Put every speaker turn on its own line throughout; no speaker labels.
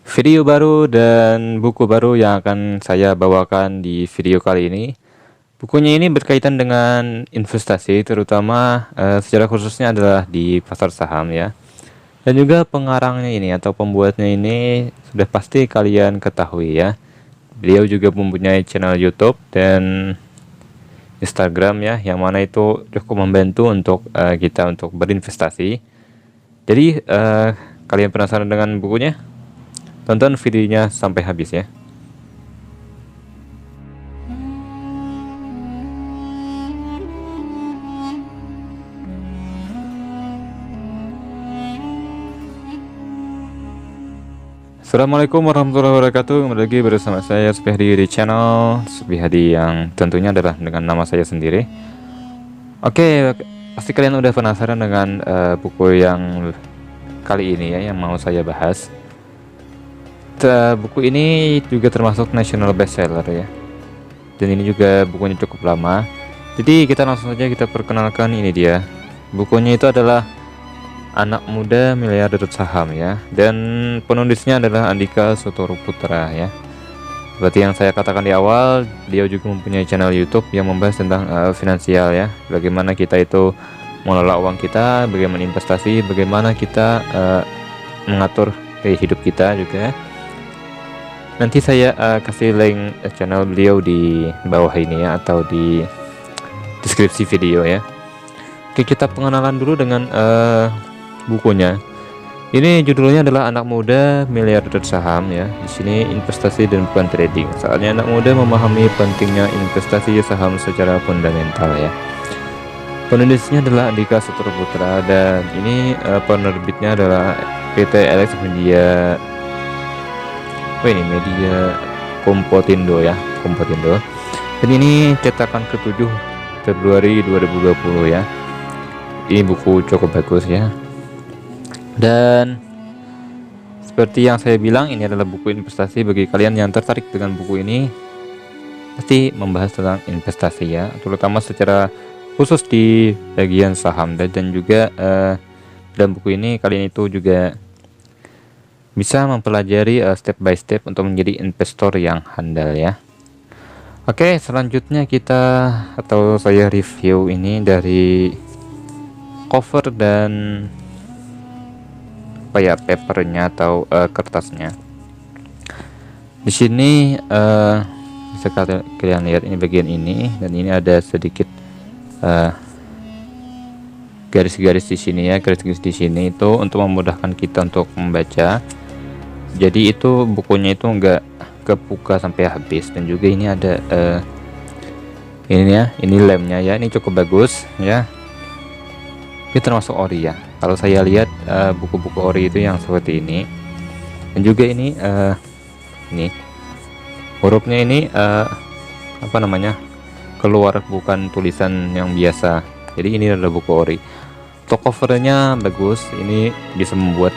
Video baru dan buku baru yang akan saya bawakan di video kali ini. Bukunya ini berkaitan dengan investasi, terutama secara khususnya adalah di pasar saham ya. Dan juga pengarangnya ini atau pembuatnya ini sudah pasti kalian ketahui ya. Beliau juga mempunyai channel YouTube dan Instagram ya, yang mana itu cukup membantu untuk kita untuk berinvestasi. Jadi kalian penasaran dengan bukunya? Tonton videonya sampai habis ya. Assalamualaikum warahmatullahi wabarakatuh. Kembali lagi bersama saya Supihadi di channel Supihadi, yang tentunya adalah dengan nama saya sendiri. Oke, pasti kalian udah penasaran dengan buku yang kali ini ya, yang mau saya bahas. Buku ini juga termasuk national bestseller ya, dan ini juga bukunya cukup lama. Jadi kita langsung saja kita perkenalkan. Ini dia bukunya, itu adalah Anak Muda Miliarder Saham ya, dan penulisnya adalah Andika Setoruputra ya. Seperti yang saya katakan di awal, dia juga mempunyai channel YouTube yang membahas tentang finansial ya, bagaimana kita itu mengelola uang kita, bagaimana investasi, bagaimana kita mengatur gaya hidup kita juga. Nanti saya kasih link channel beliau di bawah ini ya, atau di deskripsi video ya. Oke, kita pengenalan dulu dengan bukunya. Ini judulnya adalah Anak Muda Miliarder Saham ya. Di sini investasi dan bukan trading. Saatnya anak muda memahami pentingnya investasi saham secara fundamental ya. Penulisnya adalah Andika Setoruputra, dan ini penerbitnya adalah PT Alex Media. Ini Media Kompotindo ya, Kompotindo. Dan ini cetakan ke-7 Februari 2020 ya. Ini buku cukup bagus ya. Dan seperti yang saya bilang, ini adalah buku investasi. Bagi kalian yang tertarik dengan buku ini, pasti membahas tentang investasi ya, terutama secara khusus di bagian saham. Dan juga dalam buku ini kalian itu juga bisa mempelajari step by step untuk menjadi investor yang handal ya. Oke, selanjutnya saya review ini dari cover dan papernya atau kertasnya. Di sini bisa kalian lihat, ini bagian ini, dan ini ada sedikit garis-garis di sini ya. Garis-garis di sini itu untuk memudahkan kita untuk membaca. Jadi itu bukunya itu enggak kebuka sampai habis. Dan juga ini ada ini ya, ini lemnya ya, ini cukup bagus ya. Ini termasuk ori ya. Kalau saya lihat buku-buku ori itu yang seperti ini. Dan juga ini hurufnya ini apa namanya, keluar, bukan tulisan yang biasa. Jadi ini adalah buku ori. Untuk covernya bagus. Ini bisa membuat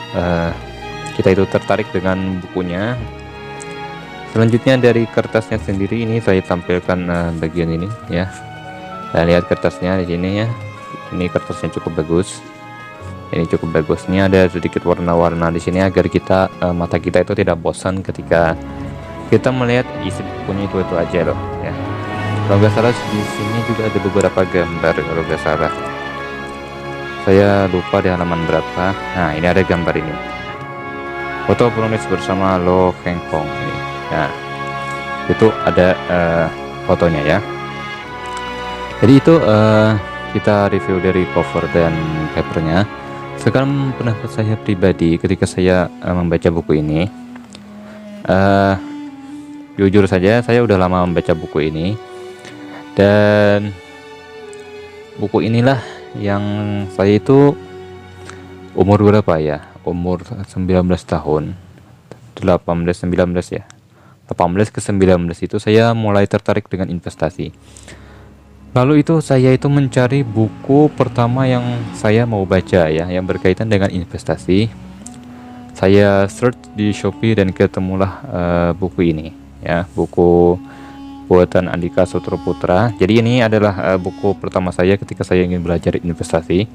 kita itu tertarik dengan bukunya. Selanjutnya dari kertasnya sendiri, ini saya tampilkan bagian ini ya. Saya lihat kertasnya di sini ya. Ini kertasnya cukup bagus. Ini cukup bagus. Ini ada sedikit warna-warna di sini agar kita mata kita itu tidak bosan ketika kita melihat isi bukunya itu aja loh ya. Kalau nggak salah di sini juga ada beberapa gambar, kalau nggak salah. Saya lupa di halaman berapa. Nah, ini ada gambar ini. Foto penulis bersama Lo Keng Fong ini. Nah, itu ada fotonya ya. Jadi itu kita review dari cover dan papernya. Sekarang pendapat saya pribadi ketika saya membaca buku ini, jujur saja saya udah lama membaca buku ini, dan buku inilah yang saya itu umur berapa ya, umur 19 tahun, 18-19 ya, 18 ke 19 itu saya mulai tertarik dengan investasi. Lalu itu saya itu mencari buku pertama yang saya mau baca ya, yang berkaitan dengan investasi. Saya search di Shopee dan ketemulah buku ini ya, buku buatan Andika Setoruputra. Jadi ini adalah buku pertama saya ketika saya ingin belajar investasi.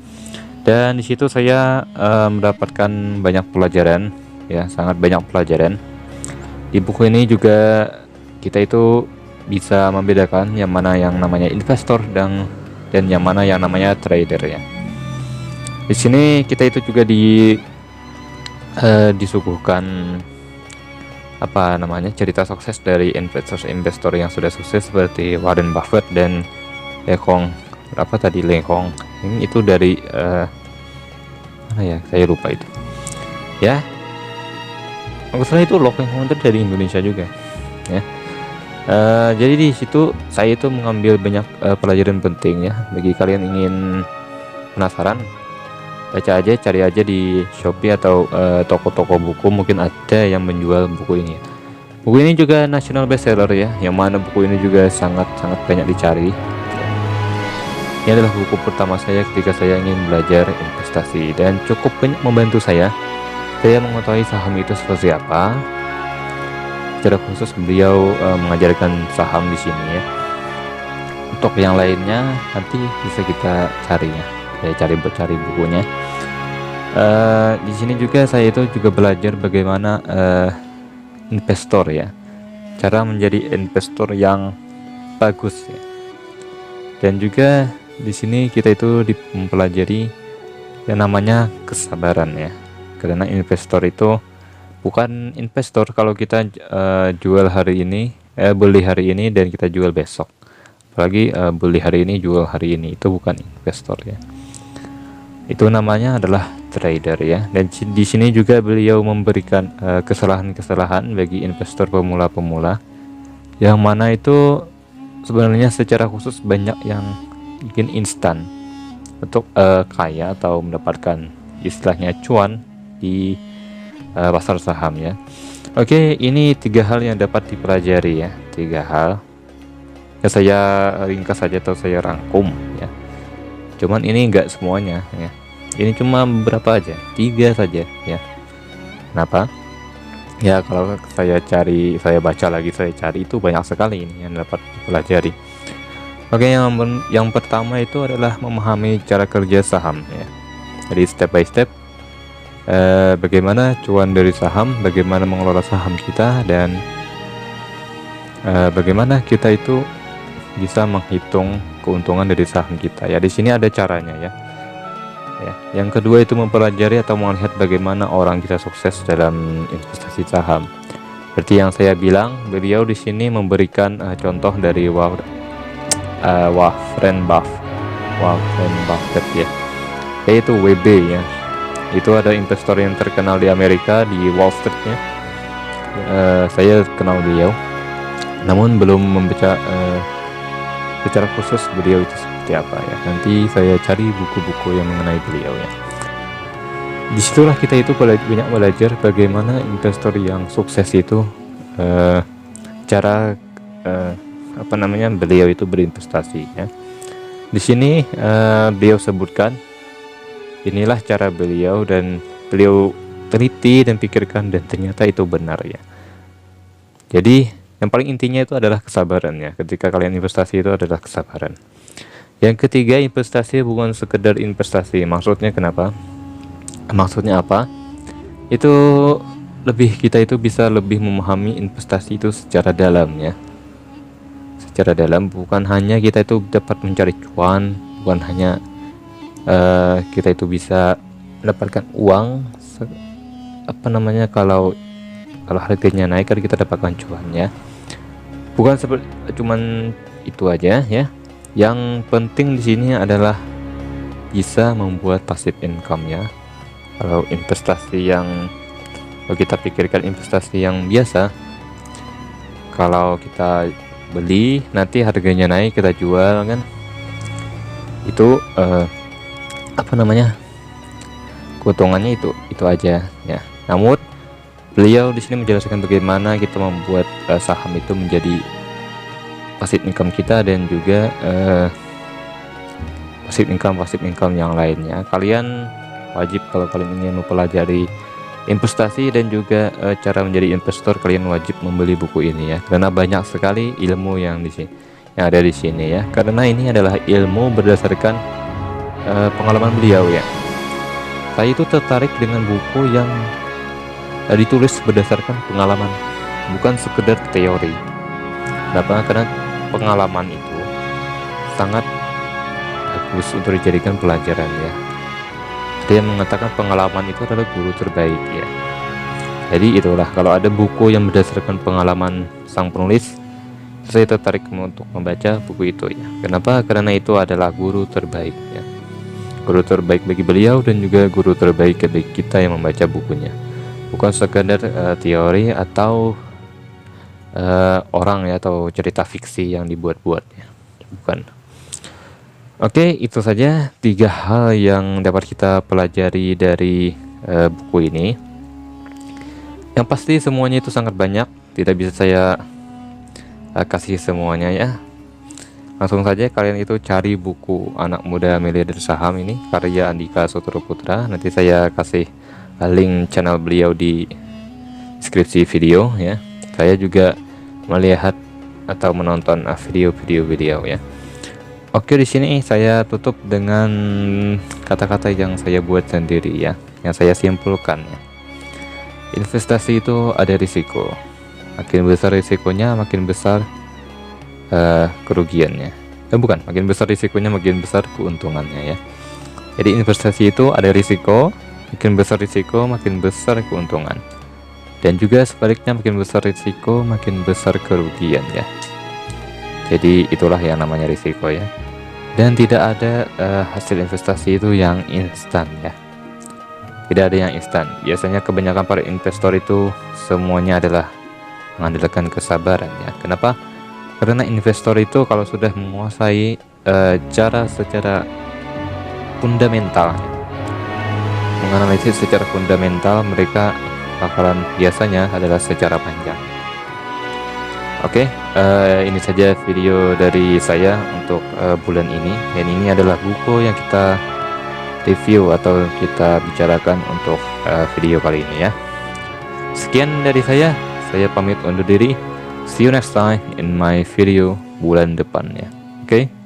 Dan di situ saya mendapatkan banyak pelajaran ya, sangat banyak pelajaran. Di buku ini juga kita itu bisa membedakan yang mana yang namanya investor dan yang mana yang namanya trader ya. Di sini kita itu juga disuguhkan apa namanya cerita sukses dari investor yang sudah sukses seperti Warren Buffett dan Leng Hong. Ini itu dari mana ya, saya lupa itu ya. Maksudnya itu Leng Hong itu dari Indonesia juga ya. Jadi di situ saya itu mengambil banyak pelajaran penting ya. Bagi kalian ingin penasaran, baca aja, cari aja di Shopee atau toko-toko buku, mungkin ada yang menjual buku ini. Buku ini juga national bestseller ya, yang mana buku ini juga sangat-sangat banyak dicari. Ini adalah buku pertama saya ketika saya ingin belajar investasi dan cukup banyak membantu saya. Saya mengetahui saham itu seperti apa. Secara khusus beliau mengajarkan saham di sini ya. Untuk yang lainnya nanti bisa kita cari ya. Saya cari bukunya. Di sini juga saya itu juga belajar bagaimana investor ya, cara menjadi investor yang bagus ya. Dan juga di sini kita itu mempelajari yang namanya kesabaran ya. Karena investor itu bukan investor kalau kita jual hari ini, beli hari ini dan kita jual besok. Apalagi beli hari ini jual hari ini, itu bukan investor ya. Itu namanya adalah trader ya. Dan di sini juga beliau memberikan kesalahan-kesalahan bagi investor pemula-pemula, yang mana itu sebenarnya secara khusus banyak yang bikin instan untuk kaya atau mendapatkan istilahnya cuan di pasar saham ya. Oke, ini 3 hal yang dapat dipelajari ya, 3 hal ya. Saya ringkas saja atau saya rangkum ya. Cuman ini enggak semuanya ya. Ini cuma beberapa aja, 3 saja ya. Kenapa? Ya kalau saya baca lagi, saya cari itu banyak sekali ini yang dapat dipelajari. Oke, yang pertama itu adalah memahami cara kerja saham ya. Jadi step by step bagaimana cuan dari saham, bagaimana mengelola saham kita, dan bagaimana kita itu bisa menghitung keuntungan dari saham kita ya. Di sini ada caranya ya. Yang kedua itu mempelajari atau melihat bagaimana orang bisa sukses dalam investasi saham. Seperti yang saya bilang, beliau di sini memberikan contoh dari Warren Buffett ya, yaitu WB ya. Itu ada investor yang terkenal di Amerika, di Wall Street ya. Saya kenal beliau, namun belum membaca secara khusus beliau itu seperti apa ya. Nanti saya cari buku-buku yang mengenai beliau ya. Disitulah kita itu banyak belajar bagaimana investor yang sukses itu cara beliau itu berinvestasi ya. Di sini beliau sebutkan inilah cara beliau, dan beliau teliti dan pikirkan dan ternyata itu benar ya. Jadi yang paling intinya itu adalah kesabaran ya. Ketika kalian investasi itu adalah kesabaran. Yang ketiga, investasi bukan sekedar investasi. Maksudnya kenapa? Maksudnya apa? Itu kita itu bisa lebih memahami investasi itu secara dalam ya. Secara dalam, bukan hanya kita itu dapat mencari cuan, bukan hanya kita itu bisa mendapatkan uang kalau harganya naik kan kita dapatkan cuan ya. Bukan seperti cuman itu aja ya. Yang penting di sini adalah bisa membuat passive income ya. Kalau kita pikirkan investasi yang biasa, kalau kita beli nanti harganya naik kita jual kan, itu keuntungannya itu aja ya. Namun beliau di sini menjelaskan bagaimana kita membuat saham itu menjadi passive income kita, dan juga passive income yang lainnya. Kalian wajib, kalau kalian ingin mempelajari investasi dan juga cara menjadi investor, kalian wajib membeli buku ini ya, karena banyak sekali ilmu yang ada di sini ya. Karena ini adalah ilmu berdasarkan pengalaman beliau ya. Saya itu tertarik dengan buku yang ditulis berdasarkan pengalaman, bukan sekedar teori. Kenapa? Karena pengalaman itu sangat bagus untuk dijadikan pelajaran ya. Dia mengatakan pengalaman itu adalah guru terbaik ya. Jadi itulah, kalau ada buku yang berdasarkan pengalaman sang penulis, saya tertarik untuk membaca buku itu ya. Kenapa? Karena itu adalah guru terbaik ya. Guru terbaik bagi beliau dan juga guru terbaik bagi kita yang membaca bukunya. Bukan sekadar teori atau orang ya, atau cerita fiksi yang dibuat-buat ya. Bukan. Oke, itu saja 3 hal yang dapat kita pelajari dari buku ini. Yang pasti semuanya itu sangat banyak, tidak bisa saya kasih semuanya ya. Langsung saja kalian itu cari buku Anak Muda Miliarder Saham ini karya Andika Sutoroputra. Nanti saya kasih link channel beliau di deskripsi video ya. Saya juga melihat atau menonton video-video beliau ya. Oke, di sini saya tutup dengan kata-kata yang saya buat sendiri ya, yang saya simpulkan ya. Investasi itu ada risiko. Makin besar risikonya, makin besar kerugiannya. Bukan, makin besar risikonya, makin besar keuntungannya ya. Jadi investasi itu ada risiko, makin besar risiko, makin besar keuntungan. Dan juga sebaliknya, makin besar risiko, makin besar kerugian ya. Jadi itulah yang namanya risiko ya. Dan tidak ada hasil investasi itu yang instan ya. Tidak ada yang instan. Biasanya kebanyakan para investor itu semuanya adalah mengandalkan kesabaran ya. Kenapa? Karena investor itu kalau sudah menguasai cara secara fundamental, menganalisis secara fundamental, mereka bakalan biasanya adalah secara panjang. Oke, ini saja video dari saya untuk bulan ini. Dan ini adalah buku yang kita review atau kita bicarakan untuk video kali ini ya. Sekian dari saya pamit undur diri. See you next time in my video bulan depan ya. Oke.